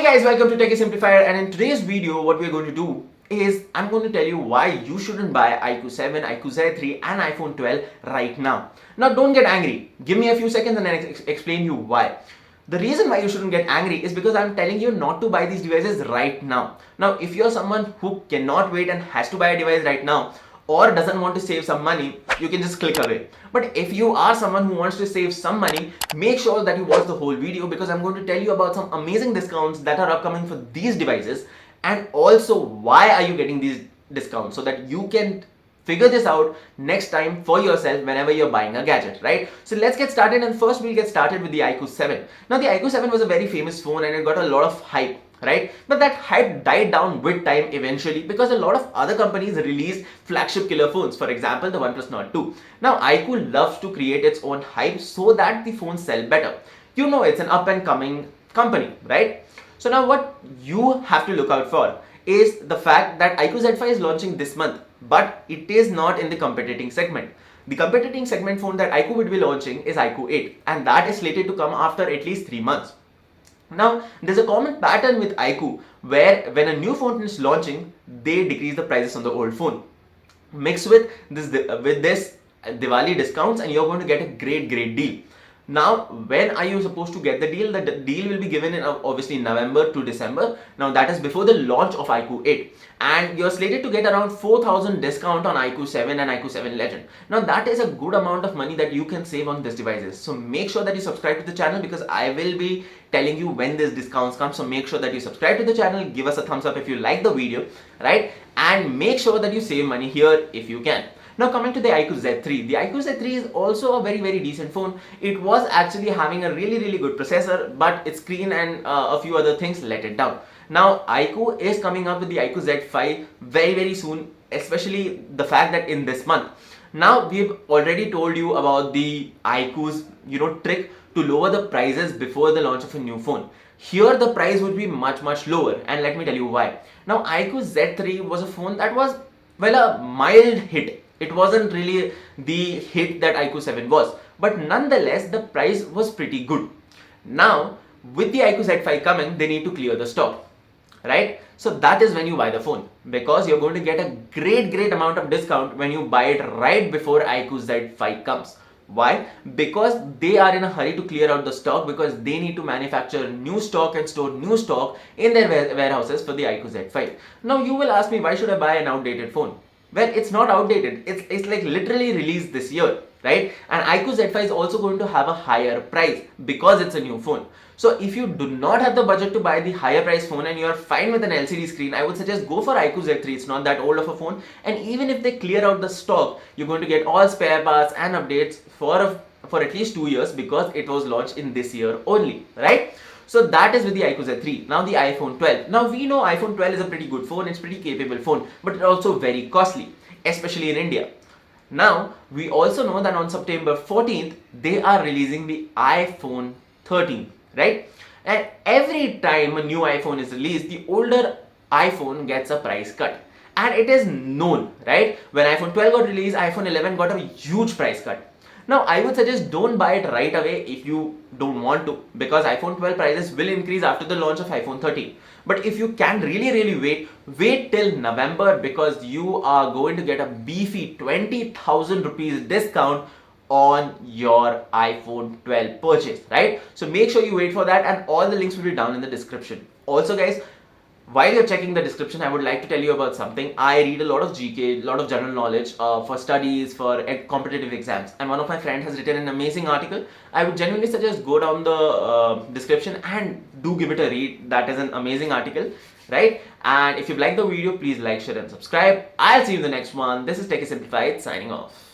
Hey guys, welcome to Techy Simplified, and in today's video what we're going to do is I'm going to tell you why you shouldn't buy iQOO 7, iQOO Z3 and iPhone 12 right now. Now don't get angry, give me a few seconds and I'll explain you why. The reason why you shouldn't get angry is because I'm telling you not to buy these devices right now. Now if you're someone who cannot wait and has to buy a device right now, or doesn't want to save some money, you can just click away. But if you are someone who wants to save some money, make sure that you watch the whole video because I'm going to tell you about some amazing discounts that are upcoming for these devices, and also why are you getting these discounts so that you can figure this out next time for yourself whenever you're buying a gadget, right? So let's get started, and first we'll get started with the iQOO 7. Now the iQOO 7 was a very famous phone and it got a lot of hype, right? But that hype died down with time eventually because a lot of other companies released flagship killer phones, for example the OnePlus Nord 2. Now iQOO loves to create its own hype so that the phones sell better. You know, it's an up and coming company, right? So now what you have to look out for is the fact that iQOO Z5 is launching this month, but it is not in the competing segment. The competing segment phone that iQOO would be launching is iQOO 8, and that is slated to come after at least 3 months. Now, there's a common pattern with iQOO where when a new phone is launching, they decrease the prices on the old phone. Mix with this Diwali discounts and you're going to get a great deal. Now, when are you supposed to get the deal? The deal will be given in obviously November to December. Now, that is before the launch of iQOO 8. And you're slated to get around 4,000 discount on iQOO 7 and iQOO 7 Legend. Now, that is a good amount of money that you can save on these devices. So, make sure that you subscribe to the channel because I will be telling you when these discounts come. So, make sure that you subscribe to the channel, give us a thumbs up if you like the video, right? And make sure that you save money here if you can. Now coming to the iQOO Z3, the iQOO Z3 is also a very decent phone. It was actually having a really good processor, but its screen and a few other things let it down. Now iQOO is coming up with the iQOO Z5 very soon, especially the fact that in this month. Now we've already told you about the iQOO's trick to lower the prices before the launch of a new phone. Here the price would be much lower, and let me tell you why. Now iQOO Z3 was a phone that was, well, a mild hit. It wasn't really the hit that iQOO 7 was, but nonetheless the price was pretty good. Now with the iQOO Z5 coming, they need to clear the stock, right? So that is when you buy the phone, because you're going to get a great amount of discount when you buy it right before iQOO Z5 comes. Why? Because they are in a hurry to clear out the stock, because they need to manufacture new stock and store new stock in their warehouses for the iQOO Z5. Now you will ask me, why should I buy an outdated phone? Well, it's not outdated. It's like literally released this year, right? And iQOO Z5 is also going to have a higher price because it's a new phone. So if you do not have the budget to buy the higher price phone and you're fine with an LCD screen, I would suggest go for iQOO Z3. It's not that old of a phone, and even if they clear out the stock, you're going to get all spare parts and updates for at least 2 years because it was launched in this year only, right? So that is with the iQOO Z3. Now the iPhone 12. Now we know iPhone 12 is a pretty good phone, it's pretty capable phone, but it's also very costly, especially in India. Now we also know that on September 14th, they are releasing the iPhone 13, right? And every time a new iPhone is released, the older iPhone gets a price cut. And it is known, right? When iPhone 12 got released, iPhone 11 got a huge price cut. Now, I would suggest don't buy it right away if you don't want to, because iPhone 12 prices will increase after the launch of iPhone 13. But if you can really wait till November, because you are going to get a beefy 20,000 rupees discount on your iPhone 12 purchase, right? So make sure you wait for that, and all the links will be down in the description. Also guys, while you're checking the description, I would like to tell you about something. I read a lot of GK, a lot of general knowledge for studies, for competitive exams. And one of my friends has written an amazing article. I would genuinely suggest go down the description and do give it a read. That is an amazing article, right? And if you've liked the video, please like, share and subscribe. I'll see you in the next one. This is Techy Simplified signing off.